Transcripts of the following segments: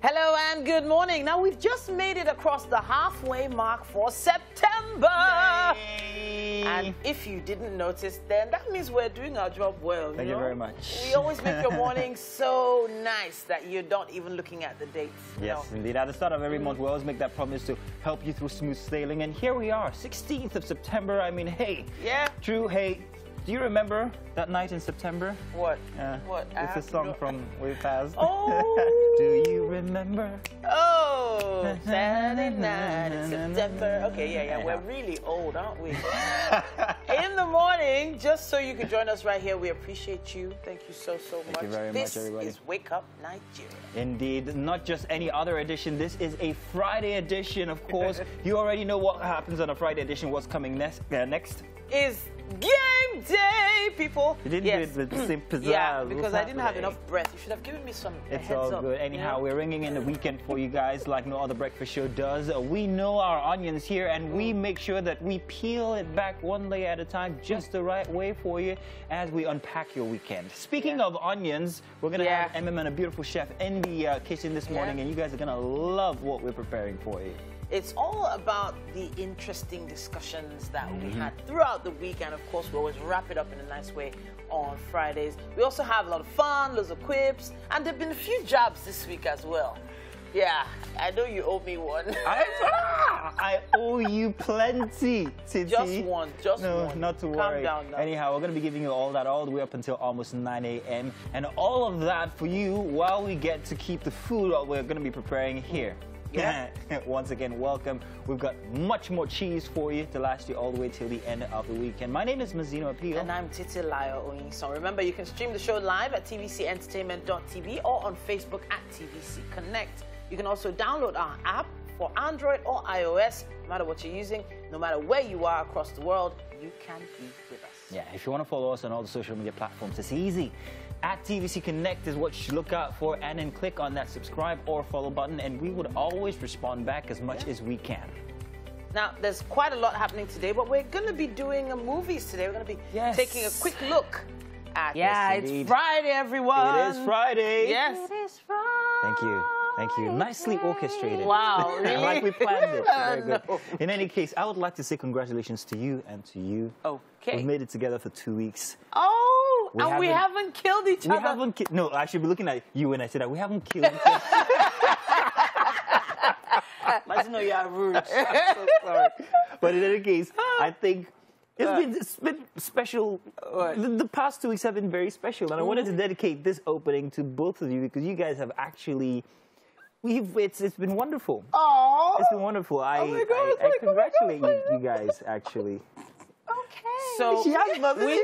Hello and good morning. Now we've just made it across the halfway mark for September. Yay. And if you didn't notice, then that means we're doing our job well. Thank you very much. We always make your morning so nice that you're not even looking at the dates. Yes, indeed. At the start of every month, we always make that promise to help you through smooth sailing. And here we are, 16th of September. I mean, hey. Yeah. True, hey. Do you remember that night in September? What? What? It's a song from Way Past. Oh! Do you remember? Oh! Saturday night in September. Okay, yeah. We're really old, aren't we? In the morning, just so you can join us right here. We appreciate you. Thank you so much. Thank you very much, everybody. This is Wake Up Nigeria. Indeed. Not just any other edition. This is a Friday edition, of course. You already know what happens on a Friday edition. What's coming next? Is game day, people. You didn't do it with the same pizzazz. Yeah, because I didn't have enough breath. You should have given me some It's heads all up. good. Anyhow, we're ringing in the weekend for you guys like no other breakfast show does. We know our onions here, and we make sure that we peel it back one layer at a time just the right way for you as we unpack your weekend. Speaking of onions, we're going to have MM and a beautiful chef in the kitchen this morning, and you guys are going to love what we're preparing for you. It's all about the interesting discussions that we had throughout the week, and of course we always wrap it up in a nice way on Fridays. We also have a lot of fun, loads of quips, and there have been a few jabs this week as well. Yeah, I know you owe me one. I owe you plenty, Titi. Just one. No, not to worry. Calm down now. Anyhow, we're going to be giving you all that all the way up until almost 9 a.m. And all of that for you while we get to keep the food that we're going to be preparing here. Yeah. Once again, welcome. We've got much more cheese for you to last you all the way till the end of the weekend. My name is Mazino Appeal. And I'm Titi Layo Oyinson. Remember, you can stream the show live at tvcentertainment.tv or on Facebook at TVC Connect. You can also download our app for Android or iOS. No matter what you're using, no matter where you are across the world, you can be with us. Yeah, if you want to follow us on all the social media platforms, it's easy. At TVC Connect is what you should look out for, and then click on that subscribe or follow button, and we would always respond back as much as we can. Now, there's quite a lot happening today, but we're going to be doing movies today. We're going to be taking a quick look at it's Friday, everyone. It is Friday. Yes. It is Friday. Thank you. Thank you. Nicely orchestrated. Wow, really? Like we planned it. Very good. No. In any case, I would like to say congratulations to you and to you. Okay. We've made it together for 2 weeks. Oh, we haven't killed each other. We haven't No, I should be looking at you when I said that. We haven't killed each other. Mazino, you are rude. I'm so sorry. But in any case, I think it's been special. The past 2 weeks have been very special, and I wanted to dedicate this opening to both of you because you guys have actually. It's been wonderful. Oh, it's been wonderful. I congratulate you guys, actually. Okay. So she has nothing.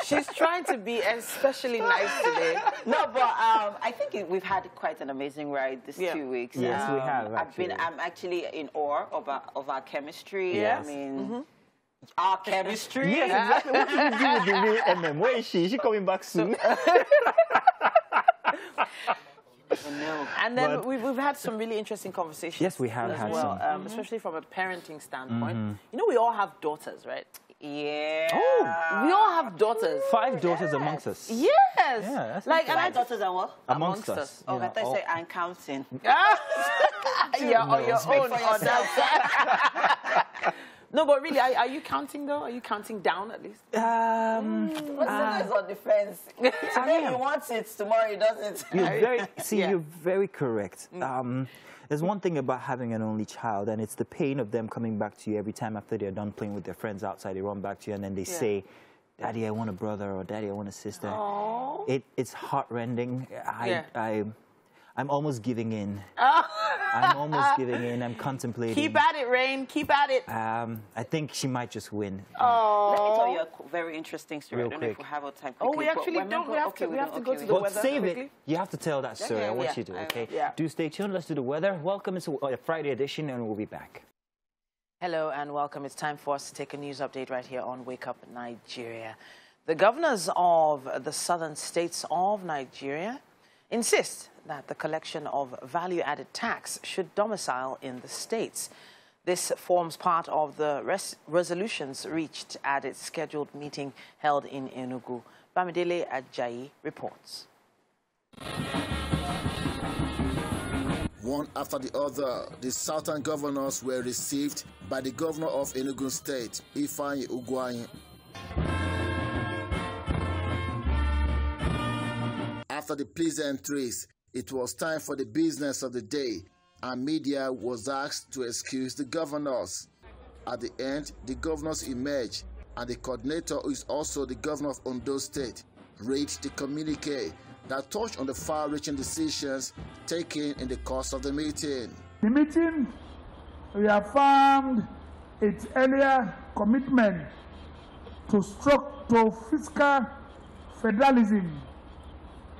She's trying to be especially nice today. No, but I think we've had quite an amazing ride this 2 weeks. Yes, we have. I'm actually in awe of our chemistry. Yes. I mean, our chemistry. Yes, exactly. What should we do with the real MM? Where is she? Is she coming back soon? No. And then we've had some really interesting conversations. Yes, we have had some. Especially from a parenting standpoint. You know, we all have daughters, right? Yeah. Oh, we all have daughters. 5 daughters amongst us. Yes. Yeah, that's like, and my daughters are what? Amongst us. Oh, I thought you said I'm counting. Yeah, on your Speak own. for yourself. No, but really, are you counting though? Are you counting down at least? What's on the fence? Today he wants it, tomorrow he doesn't. You're very correct. There's one thing about having an only child, and it's the pain of them coming back to you every time after they're done playing with their friends outside. They run back to you and then they say, "Daddy, I want a brother," or "Daddy, I want a sister." Aww. It's heart-rending. I'm almost giving in. I'm almost giving in. I'm contemplating. Keep at it, Rain. Keep at it. I think she might just win. Let me tell you a very interesting story. I don't know if we have a time. Oh, we actually don't. We have to go to the weather. But save it. You have to tell that story. I want you to, okay? Yeah. Do stay tuned. Let's do the weather. Welcome to a Friday edition, and we'll be back. Hello and welcome. It's time for us to take a news update right here on Wake Up Nigeria. The governors of the southern states of Nigeria insist that the collection of value-added tax should domicile in the states. This forms part of the resolutions reached at its scheduled meeting held in Enugu. Bamidele Ajayi reports. one after the other, the southern governors were received by the governor of Enugu State, Ifeanyi Ugwuanyi. After the pleasantries, it was time for the business of the day, and media was asked to excuse the governors. At the end, the governors emerged, and the coordinator, who is also the governor of Ondo State, read the communique that touched on the far-reaching decisions taken in the course of the meeting. The meeting reaffirmed its earlier commitment to fiscal federalism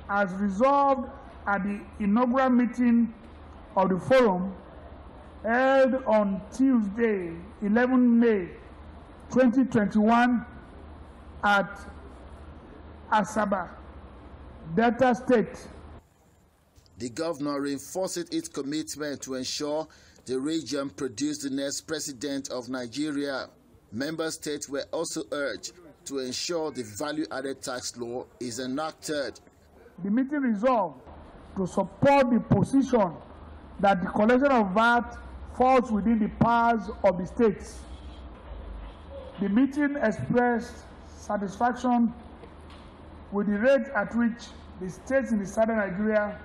as resolved at the inaugural meeting of the forum held on Tuesday, 11 May 2021 at Asaba, Delta State. The governor reinforced its commitment to ensure the region produced the next president of Nigeria. Member states were also urged to ensure the value-added tax law is enacted. The meeting resolved to support the position that the collection of VAT falls within the powers of the states. The meeting expressed satisfaction with the rate at which the states in the southern Nigeria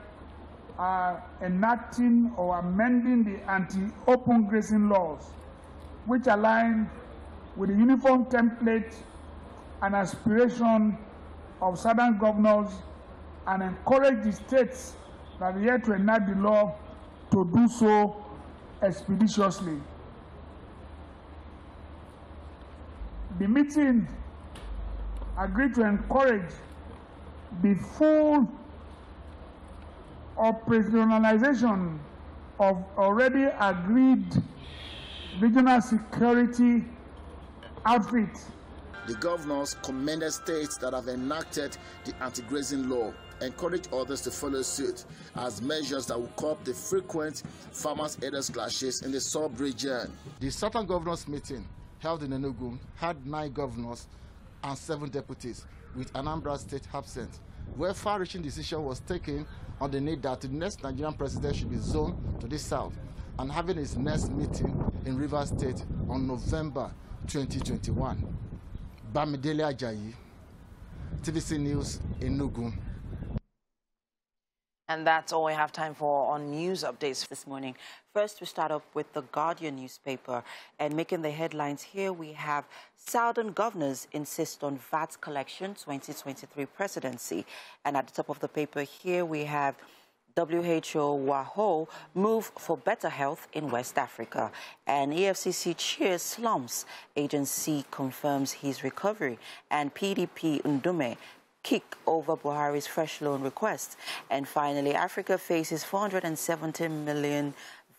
are enacting or amending the anti-open grazing laws, which align with the uniform template and aspiration of southern governors, and encourage the states that are yet to enact the law to do so expeditiously. The meeting agreed to encourage the full operationalization of already agreed regional security outfits. The governors commended states that have enacted the anti-grazing law, encourage others to follow suit as measures that will curb the frequent farmers-herders clashes in the sub-region. The Southern Governors meeting held in Enugu had 9 governors and 7 deputies, with Anambra State absent, where far-reaching decision was taken on the need that the next Nigerian president should be zoned to the south and having his next meeting in Rivers State on November 2021. BBNaija Shine, TVC News, Enugu. And that's all we have time for on news updates this morning. First, we start off with the Guardian newspaper. And making the headlines here, we have Southern governors insist on VAT collection 2023 presidency. And at the top of the paper here, we have WHO WAHO move for better health in West Africa. And EFCC cheers slums. Agency confirms his recovery. And PDP Ndume kick over Buhari's fresh loan request. And finally, Africa faces 470 million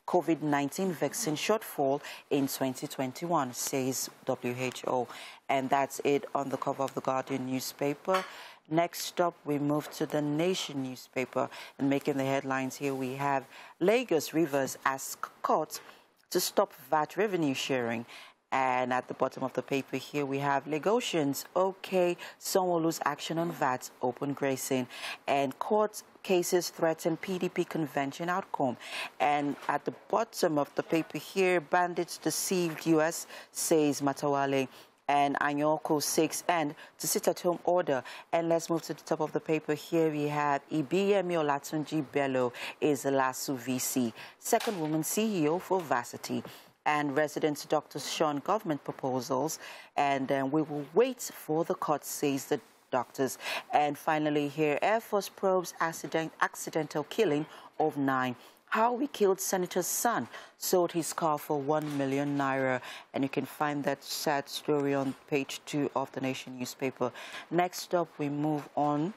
COVID-19 vaccine shortfall in 2021, says WHO. And that's it on the cover of the Guardian newspaper. Next up, we move to the Nation newspaper. And making the headlines here, we have Lagos Rivers ask court to stop VAT revenue sharing. And at the bottom of the paper here, we have Lagosians, okay, Sanwo-Olu's action on VAT, open grazing, and court cases threaten PDP convention outcome. And at the bottom of the paper here, bandits deceived U.S., says Matawale, and Anyoko 6 end to sit-at-home order. And let's move to the top of the paper here. We have Ibiyemi Olatunji Bello is the LASU VC, second woman CEO for Varsity. And residents' doctors shun government proposals, and we will wait for the court, says the doctors. And finally here, Air Force probes accidental killing of 9. How we killed Senator's son, sold his car for 1 million naira. And you can find that sad story on page 2 of the Nation newspaper. Next up, we move on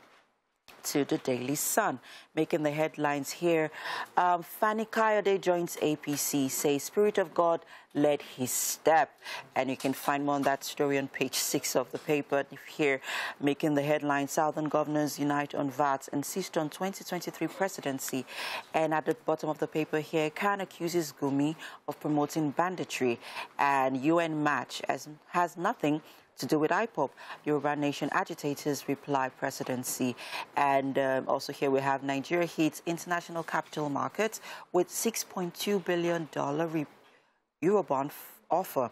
to the Daily Sun, making the headlines here. Fani Kayode joins APC, says Spirit of God led his step. And you can find more on that story on page 6 of the paper. Here, making the headlines, Southern governors unite on VAT, insist on 2023 presidency. And at the bottom of the paper here, Khan accuses Gumi of promoting banditry. And UN match has nothing to do with IPOP. Yoruba Nation agitators reply presidency. And also here we have Nigeria hits international capital markets with $6.2 billion Eurobond offer.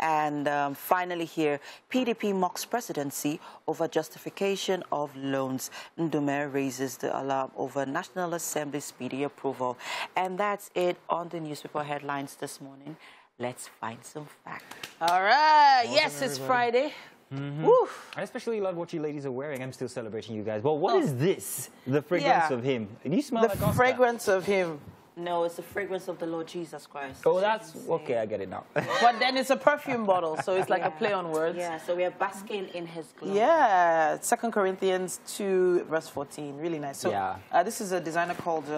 And finally here, PDP mocks presidency over justification of loans. Ndume raises the alarm over National Assembly speedy approval. And that's it on the newspaper headlines this morning. Let's find some facts. All right. Yes, it's Friday. Woo. I especially love what you ladies are wearing. I'm still celebrating you guys. But what is this? The fragrance of him. Do you smell like Oscar? The fragrance of him. No, it's the fragrance of the Lord Jesus Christ. Oh, that's okay. I get it now. But then it's a perfume bottle, so it's like a play on words. Yeah, so we are basking in his glory. Yeah, 2 Corinthians 2, verse 14. Really nice. So this is a designer called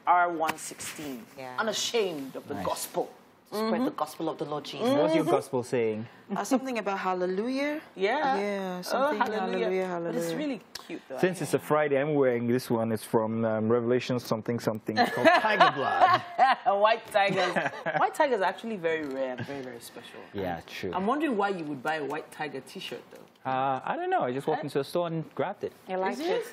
R116. Yeah. Unashamed of the gospel. Spread the gospel of the Lord Jesus. What's your gospel saying? Something about hallelujah. Yeah. Yeah, something hallelujah. But it's really cute, though. Since it's a Friday, I'm wearing this one. It's from Revelation something. It's called Tiger Blood. White tigers. White tigers are actually very rare and very, very special. Yeah, true. I'm wondering why you would buy a white tiger T-shirt, though. I don't know. I just walked into a store and grabbed it. I like it.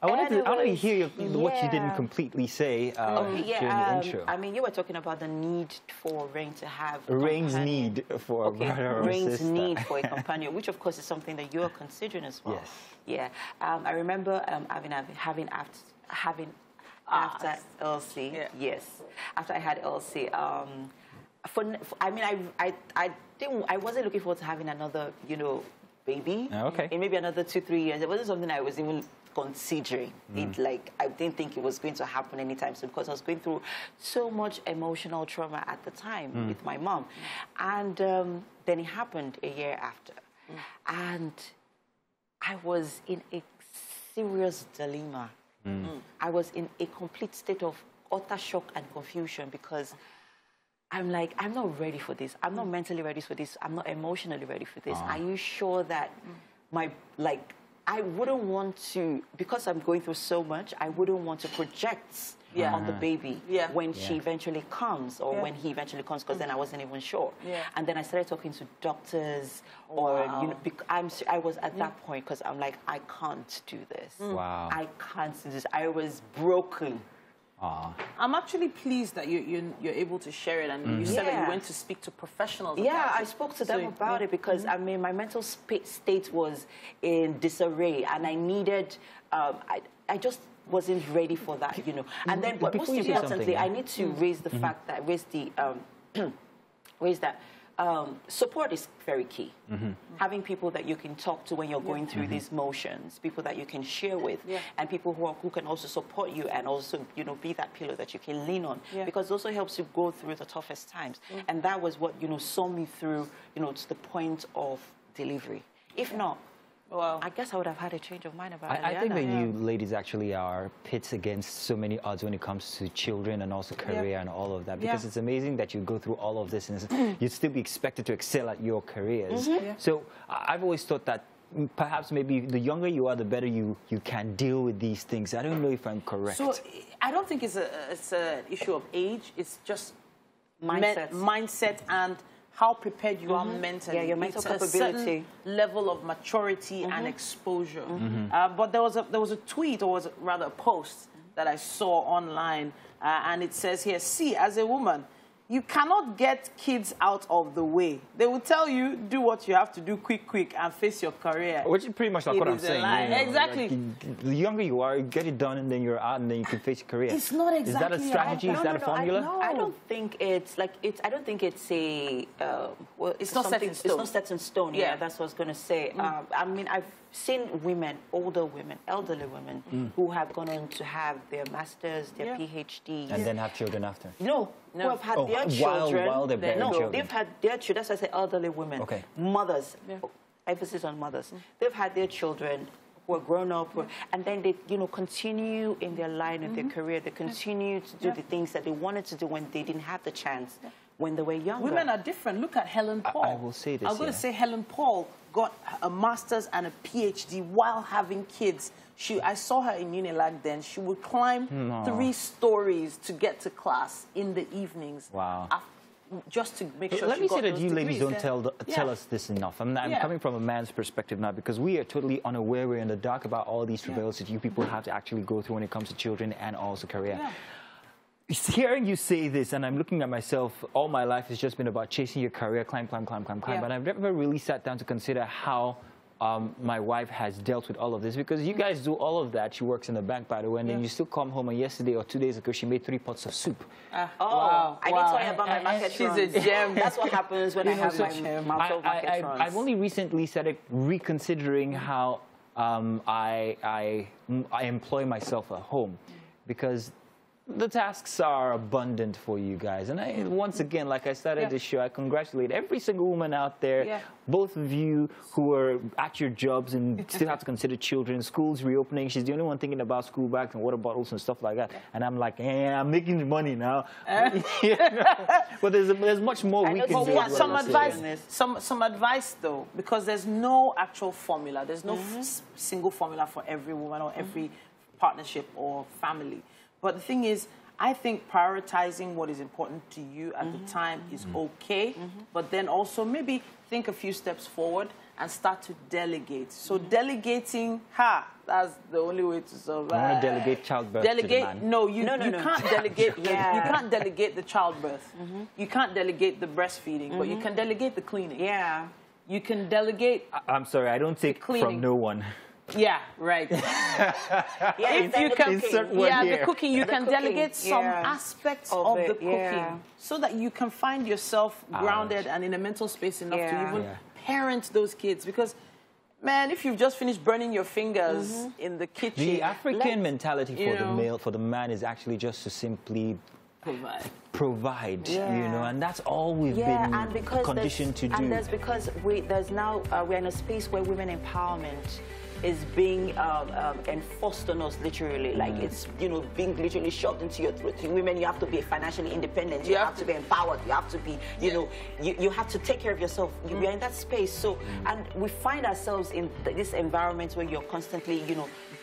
I wanted to hear what you didn't completely say during the intro. I mean, you were talking about the need for Rain to have Rain's need for a brother or Rain's sister. need for a companion, which of course is something that you are considering as well. Yes. Yeah. I remember having after LC. Yeah. Yes. After I had LC. I wasn't looking forward to having another, baby. Okay. In maybe another 2-3 years. It wasn't something I was even considering. I didn't think it was going to happen anytime soon because I was going through so much emotional trauma at the time with my mom. And then it happened a year after. And I was in a serious dilemma. I was in a complete state of utter shock and confusion because I'm like, I'm not ready for this. I'm not mentally ready for this. I'm not emotionally ready for this. Are you sure that I wouldn't want to, because I'm going through so much, I wouldn't want to project on the baby when she eventually comes or when he eventually comes, because then I wasn't even sure. And then I started talking to doctors I was at that point because I'm like, I can't do this. Wow. I can't do this. I was broken. I'm actually pleased that you're able to share it, and you said that you went to speak to professionals. Yeah, I spoke to them about it because I mean my mental state was in disarray, and I needed. I just wasn't ready for that, And then, but most importantly, I need to raise the fact that support is very key. Having people that you can talk to when you're going through these motions, people that you can share with, and people who can also support you and also, be that pillow that you can lean on, because it also helps you go through the toughest times. And that was what, saw me through, to the point of delivery. If not, well, I guess I would have had a change of mind about it. I think that you ladies actually are pits against so many odds when it comes to children and also career and all of that. Because it's amazing that you go through all of this and you'd still be expected to excel at your careers. So I've always thought that perhaps maybe the younger you are, the better you can deal with these things. I don't know if I'm correct. So I don't think it's an issue of age. It's just mindset and how prepared you are mentally. Yeah, your mental capability. A certain level of maturity and exposure. But there was a tweet, or was it rather a post, that I saw online, and it says here, see, as a woman, you cannot get kids out of the way. They will tell you, do what you have to do quick, and face your career. Which is pretty much like what I'm saying. Exactly. Like, the younger you are, get it done, and then you're out, and then you can face your career. It's not exactly. Is that a strategy? Is that a formula? I don't think it's like it's. I don't think it's a. Well, it's not set in stone. It's not set in stone. Yeah, that's what I was going to say. I mean, I've seen women, older women, elderly women, who have gone on to have their masters, their PhDs, and then have children after. No. Who have had their children. While they're bearing children. They've had their children. That's why I say elderly women. Okay. Mothers. Emphasis on mothers. They've had their children who are grown up, and then they, continue in their line of their career. They continue to do the things that they wanted to do when they didn't have the chance, when they were younger. Women are different. Look at Helen Paul. I will say this. I'm going to say Helen Paul got a master's and a PhD while having kids. I saw her in Unilag then. She would climb 3 stories to get to class in the evenings. Wow. just to make sure. Let me say that you ladies don't degrees, tell us this enough. I'm coming from a man's perspective now, because we are totally unaware, we're in the dark about all these travails that you people have to actually go through when it comes to children and also career. Hearing you say this, and I'm looking at myself, all my life has just been about chasing your career, climb, but I've never really sat down to consider how my wife has dealt with all of this, because you guys do all of that. She works in the bank, by the way, and then you still come home, and yesterday or 2 days ago, she made 3 pots of soup. Wow. I need to tell you about my market She's runs. a gem. That's what happens when I have my market runs. I've only recently started reconsidering how I employ myself at home, because the tasks are abundant for you guys. And once again, like I started this show, I congratulate every single woman out there, both of you who are at your jobs and still have to consider children, schools reopening. She's the only one thinking about school bags and water bottles and stuff like that. And I'm like, I'm making the money now. But there's much more we can do. Some advice, though, because there's no actual formula. There's no single formula for every woman or every partnership or family. But the thing is, I think prioritizing what is important to you at the time is okay, but then also maybe think a few steps forward and start to delegate. So delegating, that's the only way to survive. I want to delegate childbirth to the man. No, you can't delegate. You can't delegate the childbirth. You can't delegate the breastfeeding, but you can delegate the cleaning. Yeah. You can delegate. I'm sorry, I don't take from no one. Yeah, right. If you can, the cooking, you can delegate some aspects of the cooking so that you can find yourself grounded and in a mental space enough to even parent those kids. Because, man, if you've just finished burning your fingers in the kitchen, the African mentality for the male, for the man, is actually just to simply provide, you know, and that's all we've been conditioned to do. And that's because we're in a space where women empowerment is being enforced on us, literally. Like it's, being literally shoved into your throat. Women, you have to be financially independent. You have to be empowered. You have to be, you have to take care of yourself. We are in that space. So, and we find ourselves in this environment where you're constantly,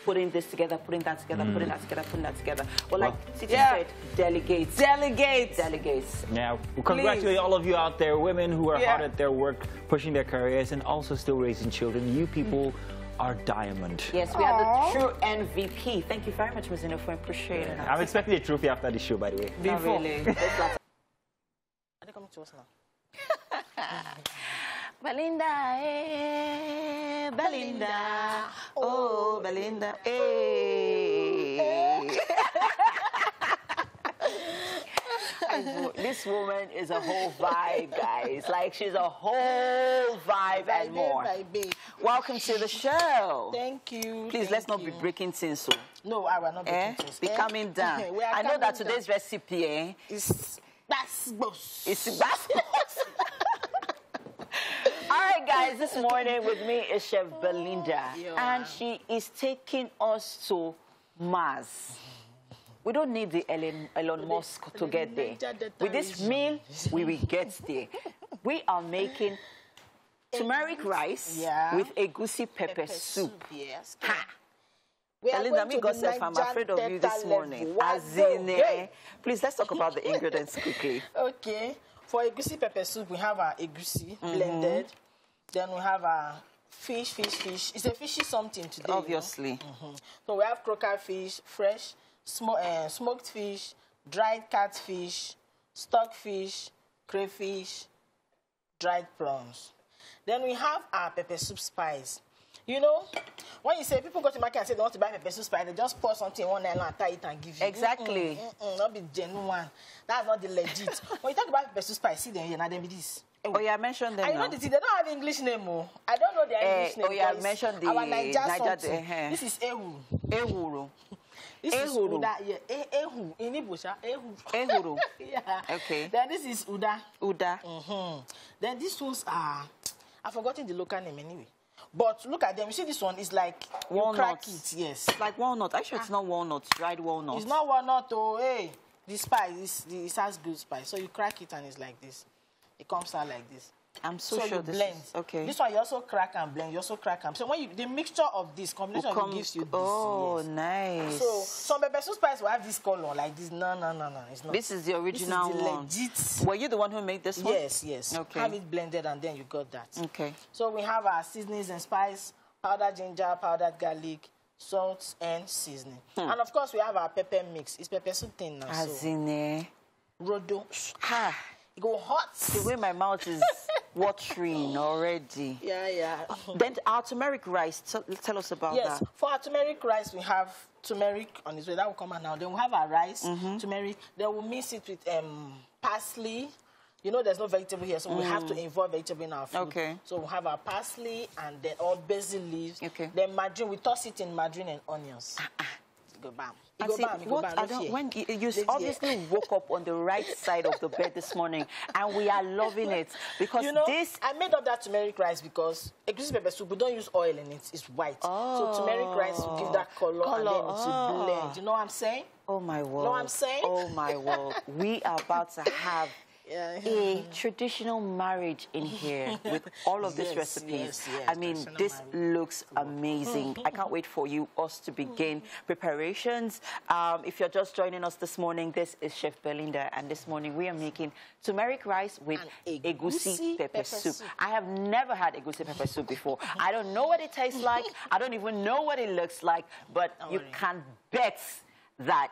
putting this together, putting that together, putting that together, putting that together. Well, like Titi said, delegates. Delegates. Yeah, we congratulate all of you out there, women who are hard at their work, pushing their careers, and also still raising children. You people are diamond. Yes, we are the true MVP. Thank you very much, Ms. Zinofo. I appreciate it. I'm expecting a trophy after the show, by the way. Not really. Are they coming to us now? Belinda, Belinda, oh, Belinda, This woman is a whole vibe, guys. Like, she's a whole vibe and more. Welcome to the show. Thank you. Please, let's not be breaking things. So. No, I will not breaking things. Be coming down. I know that today's recipe is basbos. It's basbos. All right, guys, this morning with me is Chef Belinda, and she is taking us to Mars. We don't need the Elon Musk to get there. With this meal, we will get there. We are making turmeric rice with egusi pepper soup. Yes. Belinda, I'm afraid of you this morning. Please, let's talk about the ingredients quickly. Okay. For egusi pepper soup, we have our egusi blended. Then we have our fish. It's a fishy something today. Obviously. So we have croaker fish, fresh, smoked fish, dried catfish, stockfish, crayfish, dried prawns. Then we have our pepper soup spice. When you say people go to market and say they want to buy pepper soup spice, they just pour something in one nylon and tie it and give you. Exactly. Not be genuine. That's not the legit. When you talk about pepper soup spice, see them here, now them be this. Oh, yeah, I mentioned them. I know they don't have English name. I don't know their English name. Oh, yeah, I mentioned the our Naija This is Ehuru. Ehuru. This is Uda. Yeah, Ehuru. In Ibusha, Ehuru. Ehuru. Yeah. Okay. Then this is Uda. Uda. Then these ones are, I've forgotten the local name anyway. But look at them. You see this one is like walnut. You crack it. Yes. It's like walnut. Actually, it's not walnut. Dried walnut. It's not walnut. Oh, hey. The spice, it has good spice. So you crack it and it's like this. It comes out like this. I'm so sure you this blend. is okay. This one you also crack and blend. You also crack and so when you the mixture of this combination gives you this. Oh, yes. nice. So some pepper soup spice will have this color like this. No, it's not. This is the original this is the one. legit. Were you the one who made this one? Yes. Okay. Have it blended and then you got that. Okay. So we have our seasonings and spice, powdered ginger, powdered garlic, salt and seasoning. And of course we have our pepper mix. It's pepper soup thing now. As in Rodo. It go hot. The way my mouth is watering already. Yeah. Then our turmeric rice, tell us about that. Yes, for our turmeric rice, we have turmeric on its way. That will come out now. Then we have our rice, turmeric. Then we'll mix it with parsley. You know, there's no vegetable here, so we have to involve vegetable in our food. Okay. So we have our parsley and then all basil leaves. Okay. Then margarine, we toss it in margarine and onions. Go bam. When you obviously woke up on the right side of the bed this morning, and we are loving it because I made up that turmeric rice because egusi pepper soup we don't use oil in it; it's white. So turmeric rice will give that color and then it will blend. You know what I'm saying? Oh my word! You know what I'm saying? Oh my word! We are about to have a traditional marriage in here with all of these recipes. I mean, this looks amazing. I can't wait for us to begin preparations. If you're just joining us this morning, this is Chef Belinda, and this morning we are making turmeric rice with egusi pepper soup. I have never had egusi pepper soup before. I don't know what it tastes like. I don't even know what it looks like, but you can bet that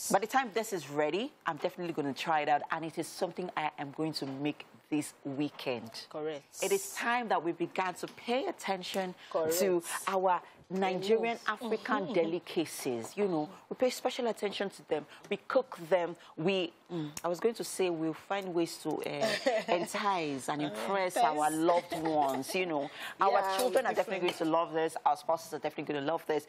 by the time this is ready, I'm definitely going to try it out, and it is something I am going to make this weekend. Correct. It is time that we began to pay attention to our Nigerian African delicacies. You know, we pay special attention to them. We cook them. I was going to say we'll find ways to entice and impress our loved ones. You know, our children are definitely going to love this. Our spouses are definitely going to love this.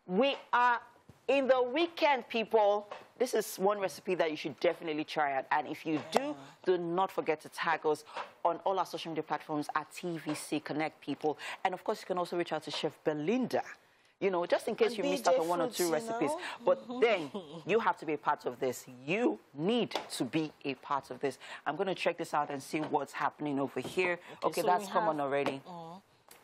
We are in the weekend, people. This is one recipe that you should definitely try out. And if you do not forget to tag us on all our social media platforms at TVC Connect, people. And of course, you can also reach out to Chef Belinda, you know, just in case you missed out on one or two recipes. But then you have to be a part of this. You need to be a part of this. I'm going to check this out and see what's happening over here. Okay, so that's come on already.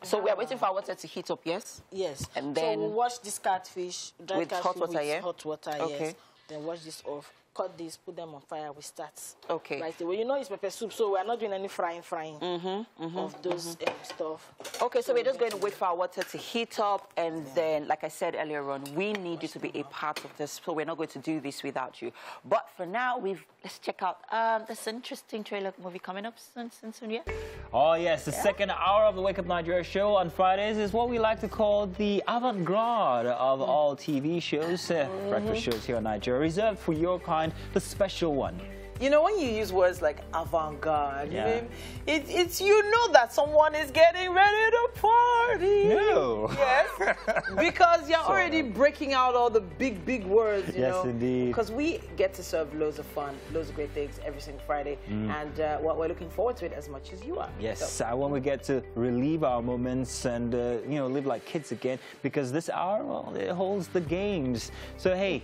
So we are waiting for our water to heat up, yes? Yes. And then so we wash this catfish, with hot water, hot water, yes. Then wash this off, cut this, put them on fire, we start. Okay. Right away. You know it's pepper soup, so we are not doing any frying of those stuff. Okay, so we're just going to wait for our water to heat up, and then, like I said earlier on, we need you to be a part of this, so we're not going to do this without you. But for now, let's check out this interesting trailer movie coming up soon, yeah? Oh, yes, the second hour of the Wake Up Nigeria show on Fridays is what we like to call the avant-garde of all TV shows, breakfast shows here in Nigeria, reserved for your kind, the special one. You know, when you use words like avant-garde, it's you know that someone is getting ready to party. No. Yes. Because you're already breaking out all the big words, you know. Yes, indeed. Because we get to serve loads of fun, loads of great things every single Friday. And we're looking forward to it as much as you are. Yes, so. when we get to relive our moments and, you know, live like kids again. Because this hour, well, it holds the games. So, hey,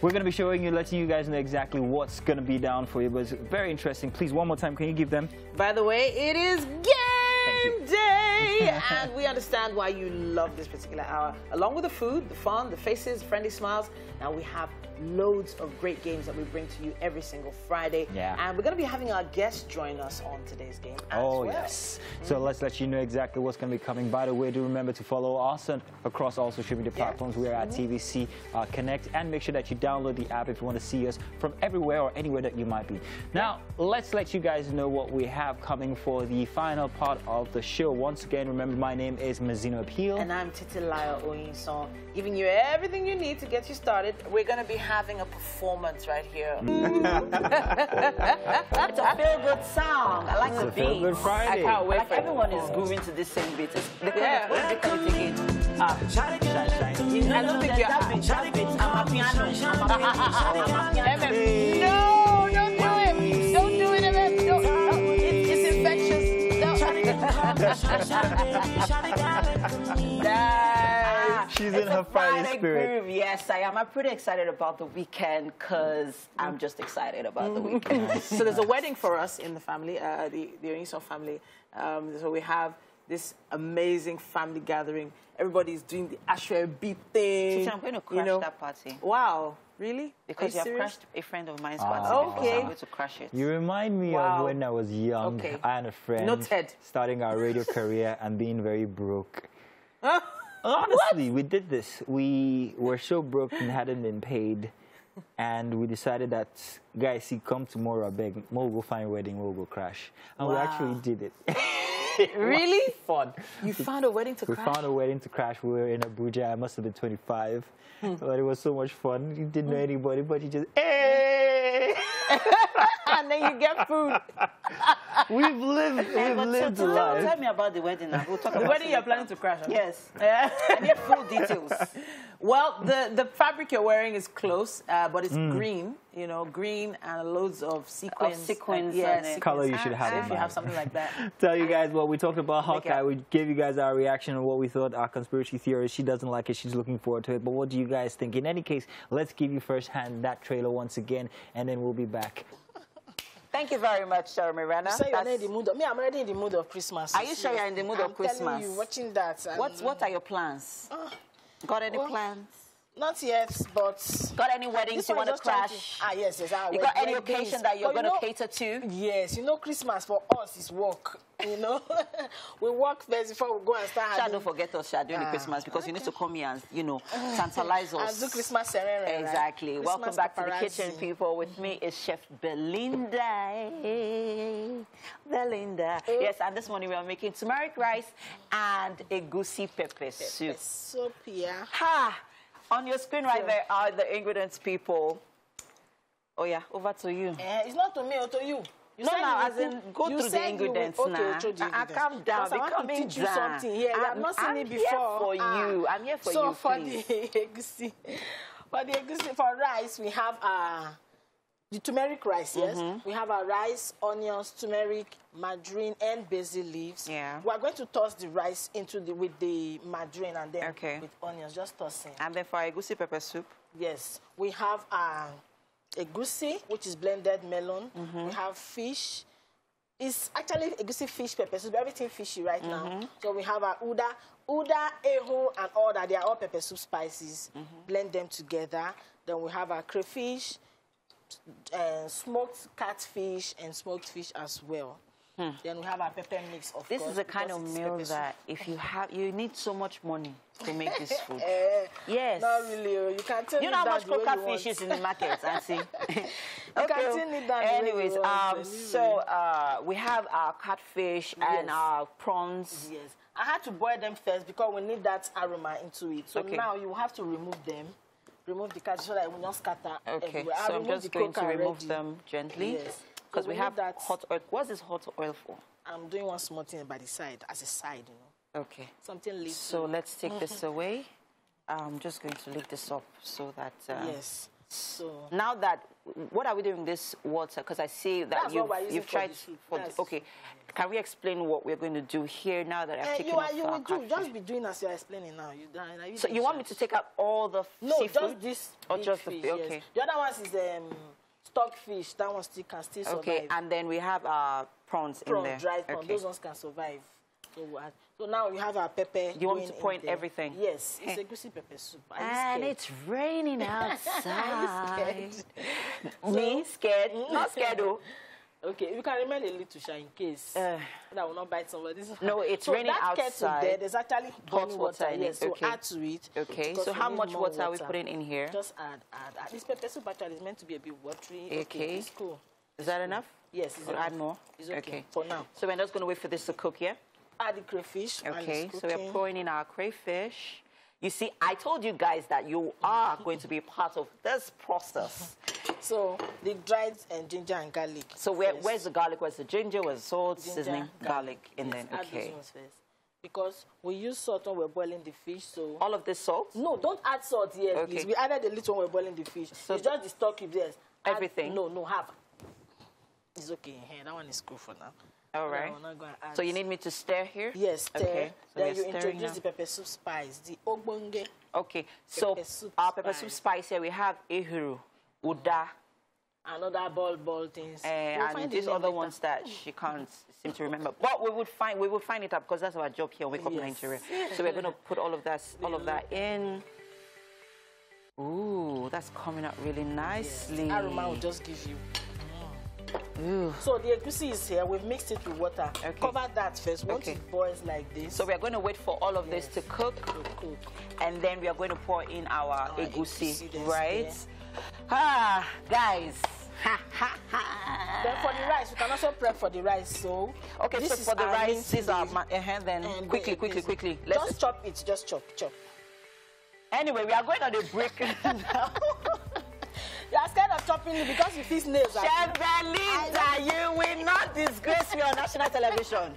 we're going to be showing you, letting you guys know exactly what's going to be down for you. But it's very interesting. Please, one more time, can you give them? By the way, it is game day. And we understand why you love this particular hour. Along with the food, the fun, the faces, friendly smiles, now we have loads of great games that we bring to you every single Friday. Yeah. And we're going to be having our guests join us on today's game as well. Yes. So let's let you know exactly what's going to be coming. By the way, do remember to follow us across all social media platforms. We are at TVC Connect. And make sure that you download the app if you want to see us from everywhere or anywhere that you might be. Now, let's let you guys know what we have coming for the final part of the show. Once again, remember, my name is Mazino Appeal. And I'm Titilayo Oyinson, giving you everything you need to get you started. We're going to be having a performance right here. It's a feel-good song. I like the beat. Feel-good Friday. I can't wait. Like everyone is grooving to this same beat. What do they call it again? Shine, shine. I don't think you're happy. I'm a piano. No, don't do it. Don't do it, MM. No. It's infectious. No. She's in her Friday spirit. Groove. Yes, I am. I'm pretty excited about the weekend because I'm just excited about the weekend. So there's a wedding for us in the family, the Oniso family. So we have this amazing family gathering. Everybody's doing the Asher beat thing. I'm going to crash that party. Wow. Really? Because you have crashed a friend of mine's party. Okay. I'm going to crash it. You remind me of when I was young. Okay. I had a friend starting our radio career and being very broke. Honestly, we did this. We were so broke and hadn't been paid. And we decided that, guys, see, come tomorrow, I beg. We'll go find a wedding, we'll go crash. And we actually did it. Really? Fun. You found a wedding to crash? We found a wedding to crash. We were in Abuja. I must have been 25. But it was so much fun. You didn't know anybody, but you just, hey! And then you get food. We've lived a life. Tell me about the wedding now. We'll talk about the wedding you're planning to crash. Yes. I need full details. Well, the fabric you're wearing is close, but it's green, you know, green and loads of sequins. Sequins. Color you should have. So if you have something like that. Tell you guys what we talked about Hawkeye. We gave you guys our reaction on what we thought, our conspiracy theories. She doesn't like it. She's looking forward to it. But what do you guys think? In any case, let's give you firsthand that trailer once again, and then we'll be back. Thank you very much, Sarah Miranda. So you're in the mood of, I'm already in the mood of Christmas. Are you sure you're in the mood of Christmas? I'm telling you, watching that. What are your plans? Got any plans? Not yet, but... Got any weddings you want to crash? Yes. You got any occasion that you're going to cater to? Yes. You know, Christmas for us is work. You know? We work first before we go and start having... Don't forget us during the Christmas because you need to come here and, you know, tantalize us. And do Christmas ceremony. Exactly. Right? Welcome back to the kitchen, people. With me is Chef Belinda. Yes, and this morning we are making turmeric rice and a goosey pepper soup. Soup, yeah. Ha! On your screen right there are the ingredients, people. Oh, yeah, over to you. It's not to me or to you. No, as in, go through the ingredients now. Calm down, be coming down. Something here. I've not seen it before. I'm here for you. I'm here for you, please. For the egusi, for rice, we have the turmeric rice, yes? We have our rice, onions, turmeric, margarine, and basil leaves. Yeah. We are going to toss the rice into with the margarine and then with onions, just tossing. And then for egusi pepper soup? Yes. We have egusi, which is blended melon. We have fish. It's actually egusi fish pepper soup, everything fishy right now. So we have our uda, eho, and all that. They are all pepper soup spices. Blend them together. Then we have our crayfish, smoked catfish, and smoked fish as well. Then we have our pepper mix, of course. This is the kind of meal that if you need so much money to make this food. Yes. Not really. You can tell you know how much croaker fish is in the market, Auntie? Anyways, so we have our catfish and our prawns. Yes. I had to boil them first because we need that aroma into it. So now you have to remove them. Remove the catfish so that it will not scatter everywhere. So I'm just going to remove them gently. Yes. Because we have that hot oil. What's this hot oil for? I'm doing one small thing by the side, as a side, you know. Okay. Something little. So let's take this away. I'm just going to lift this up so that... yes. So... Now that... What are we doing with this water? Because I see that you've tried... Okay. Can we explain what we're going to do here now that I've taken off you will do. Just be doing as you're explaining now. So you want me to take out all the seafood? No, just this or just fish, the... Okay. Yes. The other one is... stockfish, that one can still survive. Okay, and then we have our prawns in there. Dried prawns, those ones can survive. So now we have our pepper. You want me to point everything? Yes, it's a goosey pepper soup. And it's raining outside. Me scared? Not scared though. Okay, you can remain a little shy in case that will not bite somebody. No, it's raining outside. There, there's actually hot water in it. So add to it. Okay, so how much water are we putting in here? Just add. This pepper soup actually is meant to be a bit watery. Okay. It's cool. Is that enough? Yes. Or add more? It's okay. For now. So we're just going to wait for this to cook, yeah? Add the crayfish. Okay, so we're pouring in our crayfish. You see, I told you guys that you are going to be part of this process. So, the dried ginger and garlic. So where's the garlic? Where's the ginger? Where's the salt, seasoning, garlic, and then, add those ones first. Because we use salt when we're boiling the fish, so... All of this salt? No, don't add salt yet, please. We added a little when we're boiling the fish. So it's just the stock cubes, yes. Everything? No, half. It's okay. That one is cool for now. All right. I'm not gonna add. So you need me to stir here? Yes, stir. Okay. So Then you we're stirring introduce now. the pepper soup spice, the ogbonge. Okay. So Pepper soup our pepper spice. soup spice here, we have ehuru, uda, Another ball things. We'll and find these the name other later. ones that she can't seem to remember. But we would find it up because that's our job here on Wake Up Yes. Nigeria. So we're going to put all of that in. Ooh, that's coming out really nicely. Aroma will just give you. Ooh. So the egusi is here. We've mixed it with water. Okay. Cover that first. Once Okay. it boils like this. So we are going to wait for all of this to cook, cook. and then we are going to pour in our egusi, that's right? there. Ah, guys. Ha, ha, Then for ha. the rice, we can also prep for the rice. So Okay, this so is for the Arin rice, these are today. then And quickly. Let's Just chop it. Just chop. Anyway, we are going on a break now. You are scared of chopping it because you feel nails. Chef Belinda, you will not disgrace me on national television.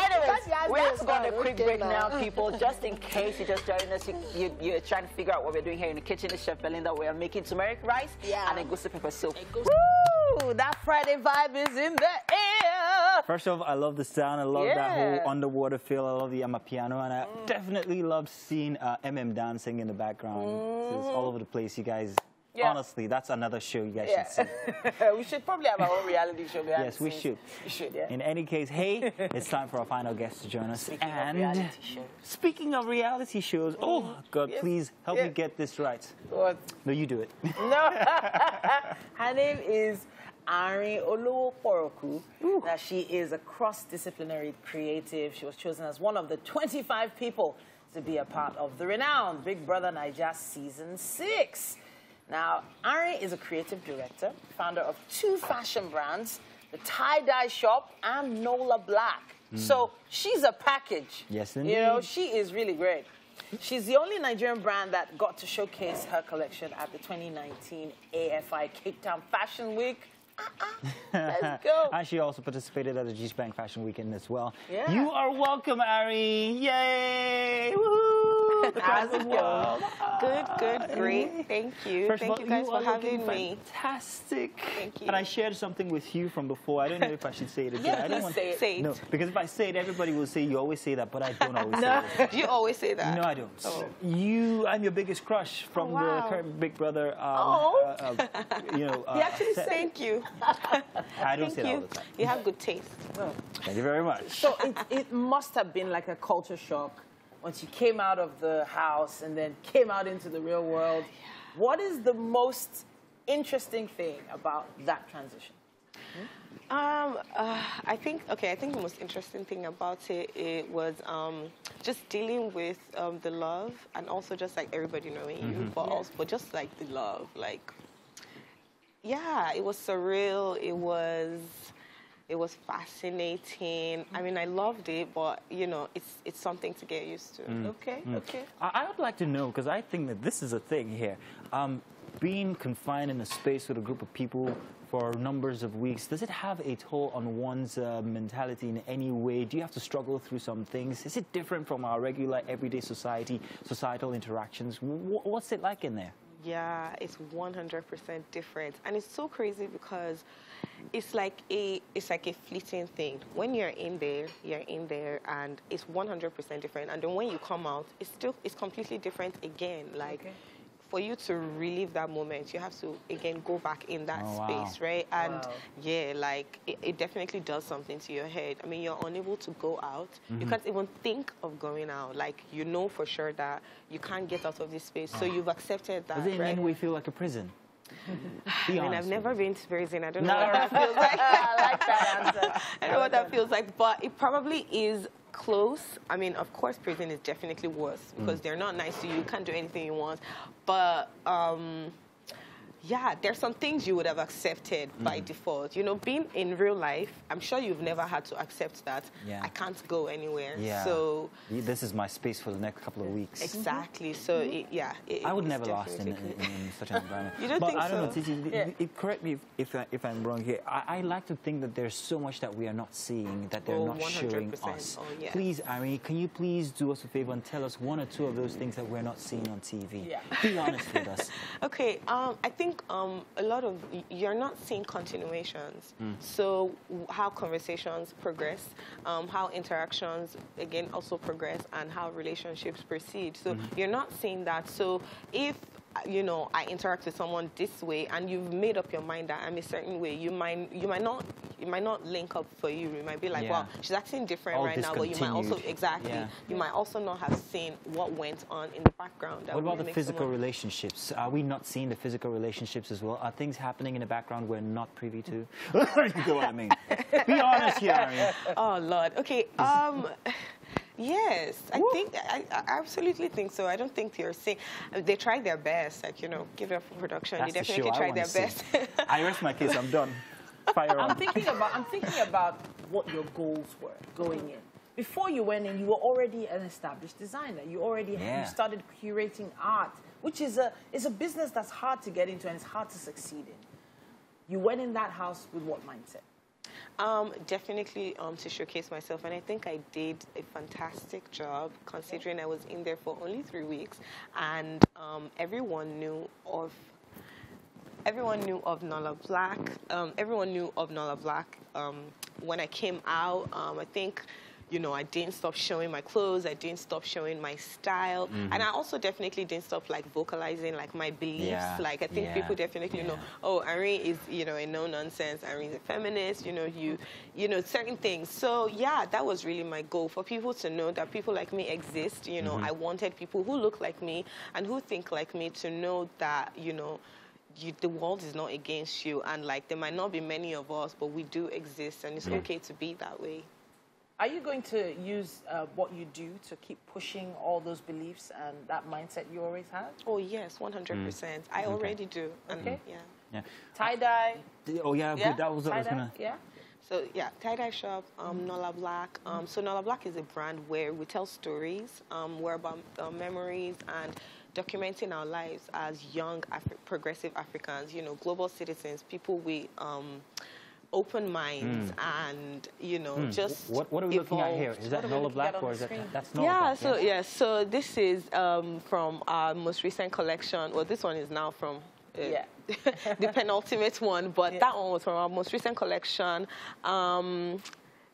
Anyway, Because you have we have nails to go on a on, quick okay break now. now, people. Just in case you just joined us, you're trying to figure out what we're doing here in the kitchen. It's Chef Belinda. We are making turmeric rice and egusi pepper soup. Woo! That Friday vibe is in the air. First off, I love the sound. I love that whole underwater feel. I love the amapiano, and I definitely love seeing dancing in the background. It's all over the place, you guys. Yeah. Honestly, that's another show you guys should see. We should probably have our own reality show. Yes, we should. We should, yeah. In any case, hey, it's time for our final guest to join us. Speaking of reality shows. Speaking of reality shows, oh God, Yes. please help me get this right. What? No, you do it. No. Her name is Arin Olowoporoku. Now, she is a cross-disciplinary creative. She was chosen as one of the 25 people to be a part of the renowned Big Brother Naija Season 6. Now, Arin is a creative director, founder of 2 fashion brands, the Tie-Dye Shop and Nola Black. So she's a package. Yes, You know, indeed. she is really great. She's the only Nigerian brand that got to showcase her collection at the 2019 AFI Cape Town Fashion Week. Let's go. And she also participated at the G-Spank Fashion Weekend as well. Yeah. You are welcome, Arin. Yay! Woohoo! The How's crowd it was going? wild. Good, great. Thank you. First of all, Thank you guys are for having looking me. fantastic. Thank you. And I shared something with you from before. I don't know if I should say it again. Yeah, I don't please want say it. Say it. No, because if I say it, everybody will say you always say that, but I don't always say it. Do you always say that? No, I don't. Oh. I'm your biggest crush from the wow. current Big Brother. He actually set. Thank you. I don't Thank say that all you. the time. You have good taste. Thank you very much. So it must have been like a culture shock once you came out of the house and then came out into the real world. What is the most interesting thing about that transition? I think the most interesting thing about it was just dealing with the love and also just like everybody knowing you, but just like the love, like, yeah, it was surreal. It was fascinating. I mean, I loved it, but you know, it's something to get used to. Okay. I would like to know, because I think that this is a thing here. Being confined in a space with a group of people for numbers of weeks, does it have a toll on one's mentality in any way? Do you have to struggle through some things? Is it different from our regular everyday societal interactions? What's it like in there? Yeah, it's 100% different, and it's so crazy because it's like a fleeting thing. When you're in there, and it's 100% different. And then when you come out, it's completely different again. Like, for you to relive that moment, you have to again go back in that space, right? And yeah, like it definitely does something to your head. I mean, you're unable to go out. You can't even think of going out. Like, you know for sure that you can't get out of this space. So you've accepted that. Does it in right? any way feel like a prison? I mean, I've never been to prison. I don't know No. what that feels like. I like that answer. I don't know what that feels like, but it probably is close. I mean, of course, prison is definitely worse because they're not nice to you. You can't do anything you want. But yeah, there's some things you would have accepted by default. You know, being in real life, I'm sure you've never had to accept that I can't go anywhere. Yeah. So this is my space for the next couple of weeks. exactly. So I would it's never last in definitely such an environment. You don't but think I don't know, so? Titi, correct me if I'm wrong here. I like to think that there's so much that we are not seeing, that they're not showing 100%. us. Oh, yeah. Please, Arin, can you please do us a favor and tell us one or two of those things that we're not seeing on TV? Yeah. Be honest with us. Okay, I think think a lot of, you're not seeing continuations. So how conversations progress, how interactions, again, also progress, and how relationships proceed. So you're not seeing that. So if, you know, I interact with someone this way, and you've made up your mind that I'm a certain way, you might not link up for you. You might be like, well, she's acting different right now, but you might also, you might also not have seen what went on in the background. That what about the physical relationships? Are we not seeing the physical relationships as well? Are things happening in the background we're not privy to? You know what I mean? Be honest here, Arin. Oh, Lord. Okay. Yes, I absolutely think so. I don't think you're saying they tried their best. Like, you know, give it up for production. That's they definitely tried their best. I rest my case. I'm done. Fire on. I'm thinking about what your goals were going in. Before you went in, you were already an established designer. You already you started curating art, which is a business that's hard to get into and it's hard to succeed in. You went in that house with what mindset? Definitely to showcase myself, and I think I did a fantastic job considering I was in there for only 3 weeks, and everyone knew of Nala Black. Everyone knew of Nala Black when I came out. I think, you know, I didn't stop showing my clothes. I didn't stop showing my style. And I also definitely didn't stop, like, vocalizing, like, my beliefs. Like, I think people definitely know, oh, Arin is, you know, a no-nonsense. Arin's a feminist, you know, certain things. So, yeah, that was really my goal, for people to know that people like me exist. You know, I wanted people who look like me and who think like me to know that, you know, the world is not against you. And, like, there might not be many of us, but we do exist, and it's okay to be that way. Are you going to use what you do to keep pushing all those beliefs and that mindset you always had? Oh, yes, 100%. I already do. And, Tie-dye? Oh, yeah, that was what I was going to... So, yeah, tie-dye shop, Nala Black. So Nala Black is a brand where we tell stories, we're about memories and documenting our lives as young progressive Africans, you know, global citizens, people with open minds and, you know, just What are we looking at here? Is that Nala Black or is that... That's Nala Black, so this is from our most recent collection. Well, this one is now from... the penultimate one, but that one was from our most recent collection.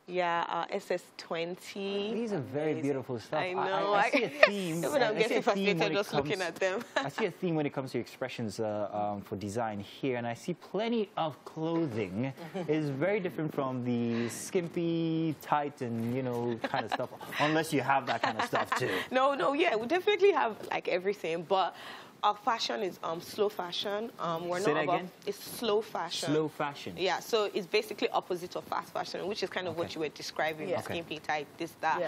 SS20. These are very beautiful stuff. I know. I see a theme. I'm getting frustrated just looking at them. I see a theme when it comes to expressions for design here, and I see plenty of clothing. It's very different from the skimpy, tight, and, you know, kind of stuff, unless you have that kind of stuff too. No, yeah, we definitely have, like, everything, but our fashion is slow fashion. We're Say not that about again? It's slow fashion. Slow fashion. Yeah, so it's basically opposite of fast fashion, which is kind of what you were describing, skimpy, tight, this, that.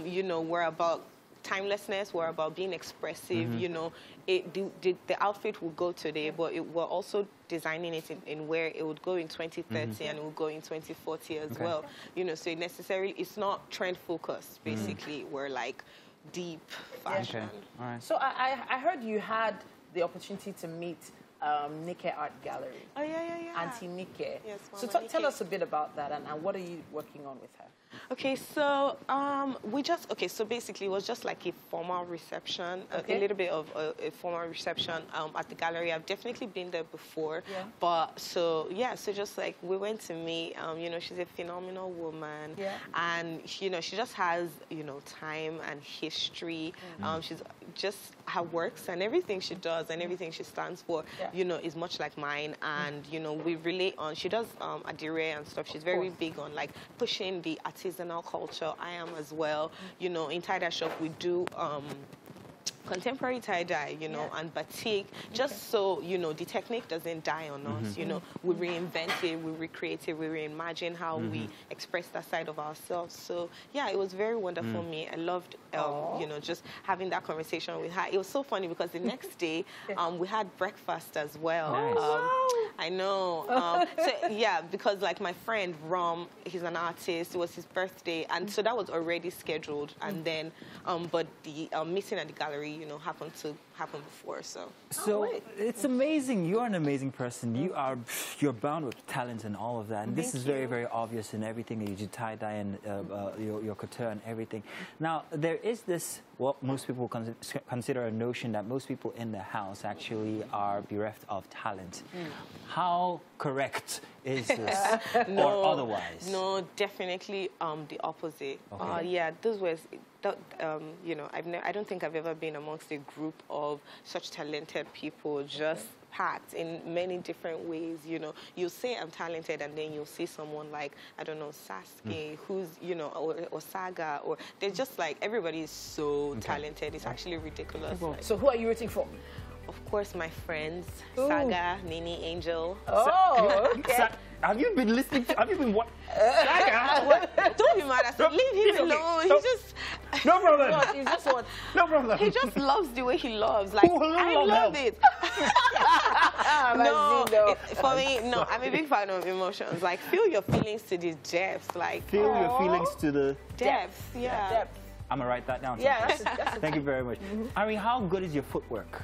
You know, we're about timelessness. We're about being expressive. You know, the outfit will go today, but we're also designing it in where it would go in 2030 and it will go in 2040 as well. You know, so it's not trend focused. Basically, we're like deep fashion. All right. So I heard you had the opportunity to meet Nike Art Gallery. Oh, yeah. Auntie Nike. Yes, so tell us a bit about that and what are you working on with her? Okay, so so basically it was just like a formal reception, a little bit of a formal reception at the gallery. I've definitely been there before, but so just like we went to meet, you know, she's a phenomenal woman, and you know, she just has, you know, time and history. She's just her works and everything she does and everything she stands for, you know, is much like mine, and you know, we relate on. She does adire and stuff. She's very big on like pushing the artisanal culture. I am as well. You know, in tie-dye shop we do contemporary tie-dye, you know, and batik, just so, you know, the technique doesn't die on us, you know. We reinvent it, we recreate it, we reimagine how we express that side of ourselves. So, yeah, it was very wonderful for me. I loved, you know, just having that conversation with her. It was so funny because the next day, we had breakfast as well. I know. So, yeah, because, like, my friend, Rom, he's an artist. It was his birthday, and so that was already scheduled. And then, but the meeting at the gallery, you know, happened to happened before. So it's amazing. You're an amazing person. You're bound with talent and all of that. And this is very, very obvious in everything that you do, tie-dye and your couture and everything. Now, there is this, what most people consider a notion that most people in the house actually are bereft of talent. How correct is this or otherwise? No, definitely the opposite. Okay. Yeah, this was, you know, I don't think I've ever been amongst a group of such talented people, just packed in many different ways. You know, you'll say I'm talented, and then you'll see someone like, I don't know, Sasuke, who's, you know, or Saga, or they're just like, everybody is so talented. It's actually ridiculous. Like, So who are you rooting for? of course, my friends, Saga, Nini, Angel. Oh, okay. Have you been listening to, have you been what? Saga? Don't be mad at him. Leave him alone. He just... No problem. What? He's just what? No problem. He just loves the way he loves. Like, I love it. No, for me, no, I'm a big fan of emotions. Like, feel your feelings to the depths. Like, Feel your feelings to the depths, yeah. Depth. I'm going to write that down. Yeah, that's Thank you very much. Arin, how good is your footwork?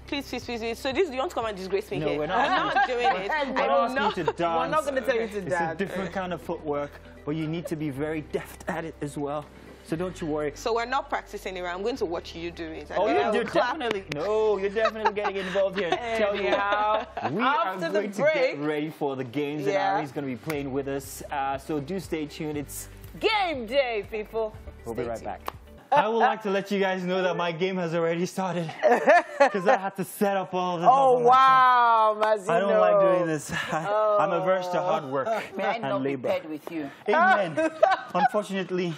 Please, please, please. So this, you want to come and disgrace me No, here? we're not. I'm not doing it. I'm not asking you to dance. We're not going to tell you to It's dance. a different kind of footwork, but you need to be very deft at it as well. So don't you worry. So we're not practicing it. I'm going to watch you do it. Oh, you're definitely, no, you're definitely getting involved here. Tell you how we are going to get ready for the games that Arin's going to be playing with us. So do stay tuned. It's game day, people. We'll be right back. I would like to let you guys know that my game has already started because I had to set up all of this. Oh, wow, Mazino. I don't like doing this. I'm averse to hard work May I not and be labor. paired with you? Amen. Unfortunately,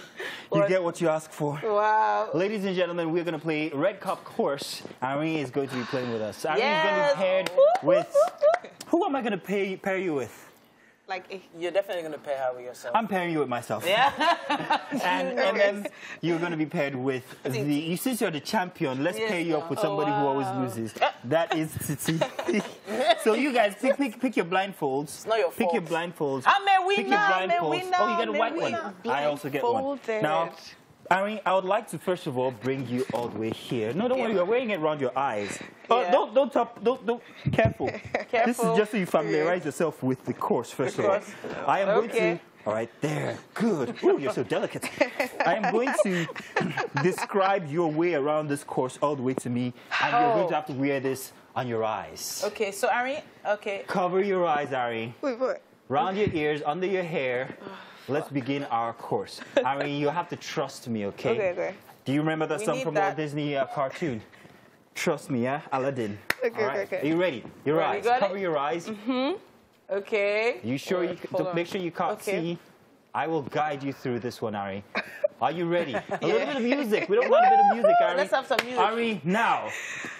you get what you ask for. Wow. Ladies and gentlemen, we're going to play Red Cup Course. Arin is going to be playing with us. Arin is Yes. going to be paired with... Who am I going to pair you with? Like, You're definitely going to pair her with yourself. I'm pairing you with myself. Yeah. And then you're going to be paired with the... Since you're the champion, let's pair you up with somebody who always loses. That is Titi. So you guys, pick your blindfolds. It's not your Pick your fault. blindfolds. I'm a winner, Pick your I'm a blindfolds. winner, Oh, you get a I'm a white one. winner. I also get one. Blindfolded. Now, Arin, I would like to first of all bring you all the way here. No, don't worry, you're wearing it around your eyes. Don't. Careful. This is just so you familiarize yourself with the course first of all. I am going to. All right, there. Good. Ooh, you're so delicate. I am going to describe your way around this course all the way to me, and you're going to have to wear this on your eyes. Okay, so Arin, okay. Cover your eyes, Arin. wait, what? Round your ears, under your hair. Let's begin our course. Arin, you have to trust me, okay? Okay. Do you remember that song need from that. Walt Disney cartoon? Trust me, yeah? Aladdin. Okay, All right. okay. Are you ready? Your Ready, eyes. got it? Cover your eyes. Okay. You sure you hold on. make sure you can't Okay. see? I will guide you through this one, Arin. Are you ready? A little bit of music. We don't want a bit of music, Arin. Let's have some music. Arin, now,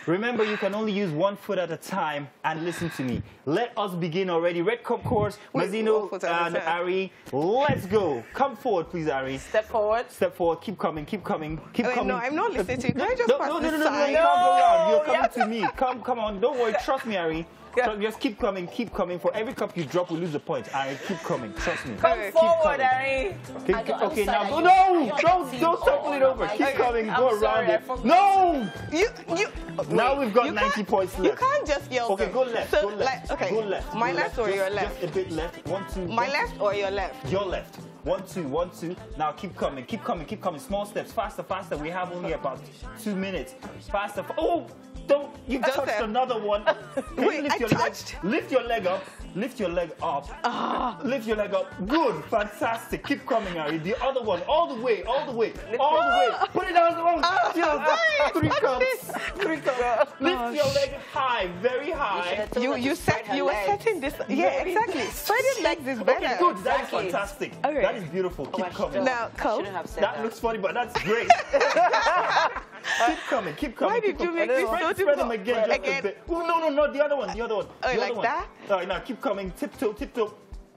remember you can only use 1 foot at a time and listen to me. Let us begin already. Red Cup Course, Mazino 1 foot at a and time. Arin. Let's go. Come forward, please, Arin. Step forward. Step forward. Keep coming. Keep coming. Keep Wait, coming. no, I'm not listening to you. Can I just No, pass no, this no, side? you can't go around. You're No, coming to me. Come on. Don't worry. Trust me, Arin. So just keep coming. For every cup you drop, we lose a point. Arin, keep coming. Trust me. Come Keep forward, coming. Arin. Okay, now go. No, don't topple it over. Keep coming. Go around it. No. Now we've got 90 points You left. can't just yell. Okay, go left. So, Go left. Like, okay. Go left. My Go left or your left? Just a bit left. 1, 2. My left or your left? Your left. 1, 2, 1, 2. Now keep coming. Small steps. Faster. We have only about 2 minutes. Faster. Oh, don't. You Just touched there. another one. Wait, Lift I your touched? leg. Lift your leg up. Lift your leg up. Lift your leg up. Good. Fantastic. Keep coming, Arin. The other one. All the way. All the way. Put it down. Just 3 cups. 3 cups. Lift your leg high. Very high. You were setting this. Yeah, exactly. Spreading legs is better. Okay, good. That is fantastic. Okay. That is beautiful. Keep coming. Now, come. Shouldn't have said That looks funny, but that's great. keep coming. Why did you make this so Spread them difficult? again, just a bit. Oh, no, not the other one. The other one. Oh, The like other one. that? All right, now keep coming. Tiptoe.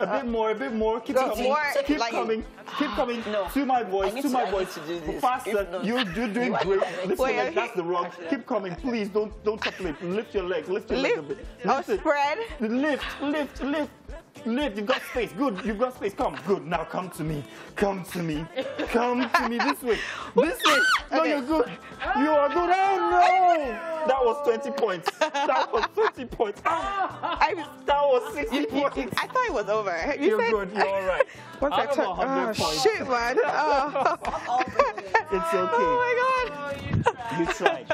A bit more. Keep coming. more, Keep like- coming. Keep coming. To my voice. I need To to do this. Faster. If not- You're doing great. Lift your Wait, leg. That's the wrong. Keep coming. Please don't topple it. Lift your leg. Lift your leg a bit. Oh, Lift it. spread. Lift. Lift. You've got space. Good. You've got space. Come. Good. Now come to me. Come to me. Come to me. This way. This way. No, Okay. you're good. You are good. Oh no! That was 20 points. That was 20 points. That was 60 points. I thought it was over. You're good. You're all right. Once I Out of 100 points. shit, man. Oh. It's okay. Oh my God. You tried.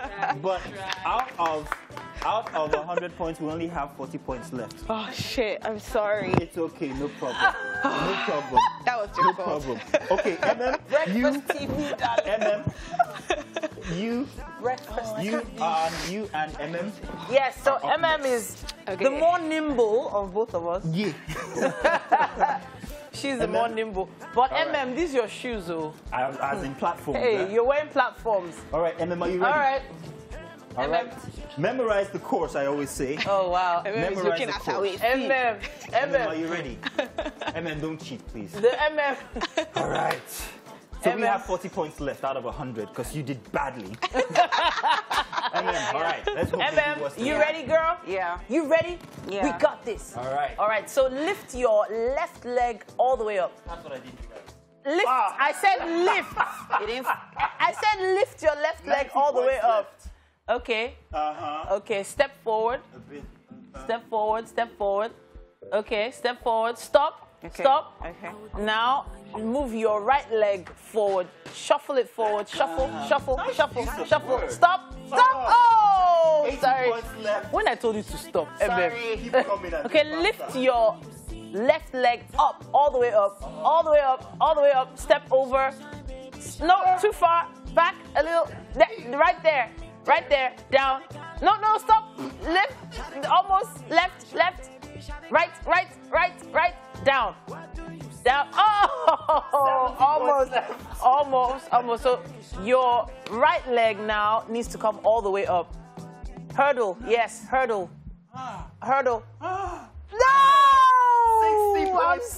But out of 100 points, we only have 40 points left. Oh shit. I'm sorry. It's okay. No problem. No problem. That was your No fault. problem. Okay, you and MM. Yes, so MM is Okay. the more nimble of both of us. Yeah. She's the more nimble. But MM, these your shoes, oh. As in platforms. Hey, you're wearing platforms. All right, MM, are you ready? All right. All right. Memorize the course, I always say. Oh, wow. Everyone is looking the at our waist. MM. MM, are MM. you ready? MM, don't cheat, please. The MM. All right. So we MM. have 40 points left out of 100 because you did badly. MM, all right. Let's hope they do worse MM, than you that. ready, girl? Yeah. You ready? Yeah. We got this. All right. All right, so lift your left leg all the way up. That's what I did. Lift. I said lift. You didn't. I said lift your left leg 90 all the way points up. left. Okay. Uh-huh. Okay, step forward. A bit. Step forward, step forward. Okay, step forward. Stop. Okay. Stop. Okay. Now move your right leg forward. Shuffle it forward. Shuffle, shuffle, shuffle, use of shuffle. words. Stop. Stop. Oh, 80 sorry. points left. When I told you to stop, Sorry. Keep coming and Okay, do lift faster. your left leg up, all the way up, all the way up, all the way up. Step over. No, too far. Back a little. Right there. Right there. Down. No, no, stop. Lift. Almost. Left, left. Right, right, right, right. Down. Down. Oh, almost. So your right leg now needs to come all the way up. Hurdle. Yes, hurdle. Hurdle. No! 60 I'm points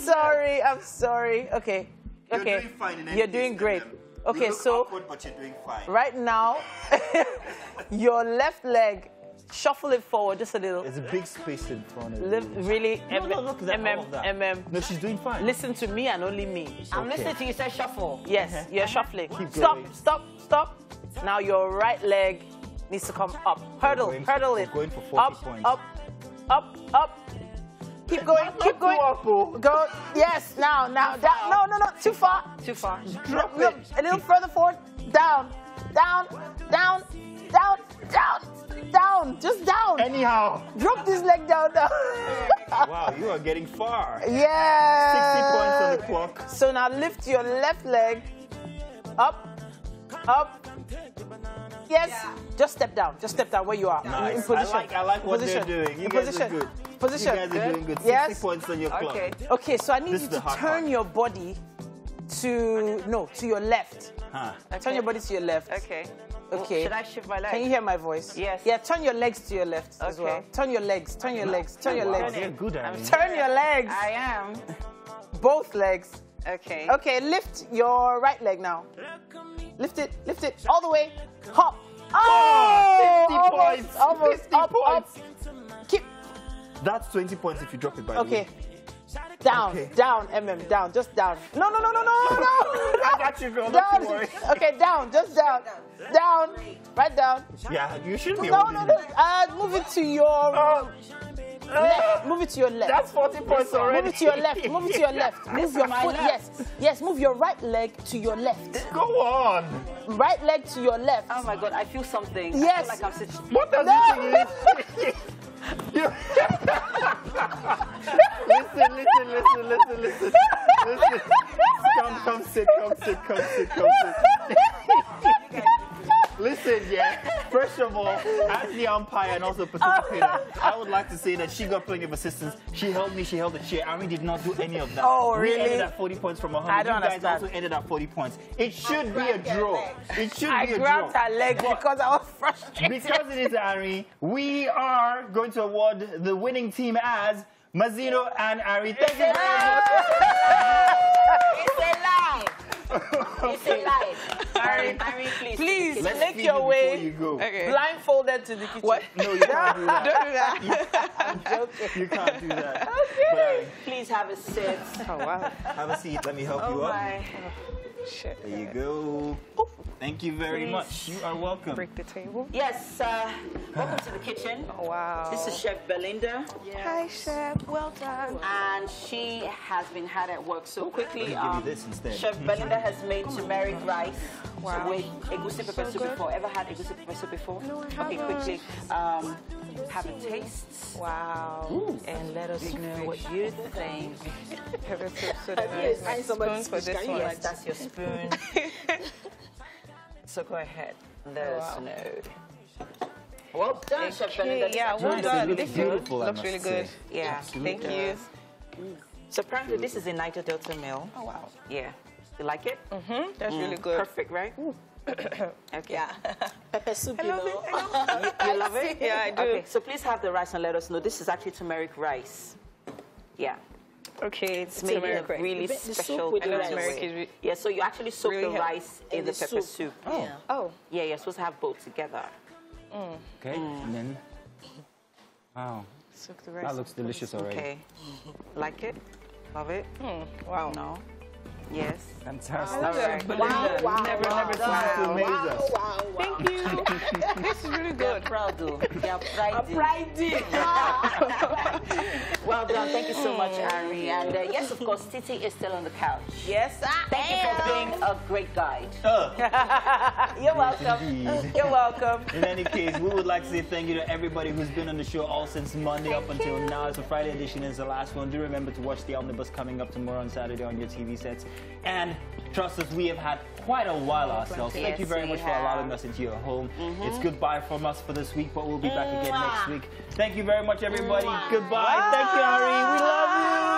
sorry. Okay. You're Okay. doing fine in any You're case, doing great. MM. Okay, You look so awkward, but you're doing fine. right now, your left leg, shuffle it forward just a little. There's a big space in front of you. Really, No, look at that, all of that. MM. No, she's doing fine. Listen to me and only me. I'm listening to you say shuffle. Yes, you're shuffling. Keep Stop, going. stop. Now your right leg needs to come up. Hurdle We're it. going for 40 Up, points. up. Keep going, keep going. Go. Yes, now. Down. No. Too far. Too far. Drop No, it. a little further forward. Down. Just down. Anyhow. Drop this leg down. Wow, you are getting far. 60 Yeah. points on the clock. So now lift your left leg up. Yes. Just step down. where you are. Nice. In position. I like what Position. they're doing. You In guys position. are good. Position. You guys are doing good. 60 Yes. points on your clock. Okay. Okay, so I need This you is the to hard turn part. your body to your left. Huh. Turn your body to your left. Okay. Okay. Should I shift my leg? Can you hear my voice? Yes. Yeah, turn your legs to your left as Okay. well. Turn your legs. Turn your legs. Wow, they're good at it. Turn your legs. I am. Both legs. Okay. Okay, lift your right leg now. Lift it all the way. Hop. Oh, 50 points. Almost. 50 Up. points. Keep. That's 20 points if you drop it, by the Okay. way. Down. Okay. Down. Down. Just down. No. I got you, girl. Down. Don't you worry. Okay, down. Just down. Down. Right down. Yeah, you shouldn't be No. holding it. Move it to your left. Move it to your left. That's 40 points already. Move it to your left. Move your foot. Yes. Move your right leg to your left. Go on. Right leg to your left. Oh my God, I feel something. Yes. I feel like I'm sitting. What does No. this mean? Listen. Come sit. Listen, yeah. First of all, as the umpire and also participator, I would like to say that she got plenty of assistance. She held me, she held the chair. Arin did not do any of that. Oh, We really? ended at 40 points from 100. I don't you guys understand. also ended at 40 points. It should be a draw. It should I be a grabbed draw. her leg because I was frustrated. Because it is Arin, we are going to award the winning team as Mazino and Arin. Thank you very much. It's a lie. It's a lie. Arin, please. Please, Let's make feed your you way before you go. Okay. blindfolded to the kitchen. What? No, you can't do that. Don't do that. I'm joking. You can't do that. Okay. Please have a sit. Oh, wow. Have a seat. Let me help you up. My. Shit. There you go. Thank you very much. You are welcome. Break the table. Yes, welcome to the kitchen. Oh, wow. This is Chef Belinda. Hi, Chef. Well done. And she has been hard at work. So quickly, Let me give you this instead. Chef Belinda has made turmeric rice Wow. with egusi pepper soup before. Ever had egusi pepper soup before? No, I Okay, haven't. quickly. Have a taste. Wow. Ooh. And let us know what you think. Pepper soup, so that is my spoon for this one. Yes, that's your spoon. So go ahead. Let us know. Well done, Chef Belinda. Okay, yeah, well Nice. done. It This looks beautiful, I looks must really say. good. Yeah. Thank you. So apparently this is a Niger Delta meal. Oh, wow. Yeah. You like it? Mm-hmm. That's really good. Perfect, right? Okay. Yeah. Pepper soup, I you love know. it. You love it? Yeah, I do. Okay, so please have the rice and let us know. This is actually turmeric rice. Yeah. Okay, it's Made in turmeric a rice. really The soup special with the kind rice. of Turmeric way. is Yeah, so you actually soak really the help- rice in in the the pepper soup. soup. Oh. Oh, Yeah, you're supposed to have both together. Okay. And then. Wow. soak the rice. That looks delicious already. Okay. Like it? Love it? Wow. No? Yes. Fantastic. All right. Never cease to amaze us. Thank you. This is really They're good. proud though. They're pridey. Well done. Thank you so much, Arin. And yes, of course, Titi is still on the couch. Yes, Thank you for being a great guide. You're welcome. Indeed. You're welcome. In any case, we would like to say thank you to everybody who's been on the show all since Monday up until now. It's a Friday edition, is the last one. Do remember to watch the Omnibus coming up tomorrow on Saturday on your TV sets. And trust us, we have had quite a while ourselves. Thank you very much for allowing us into your home. It's goodbye from us for this week, but we'll be back again next week. Thank you very much, everybody. Goodbye. Thank you, Arin. We love you.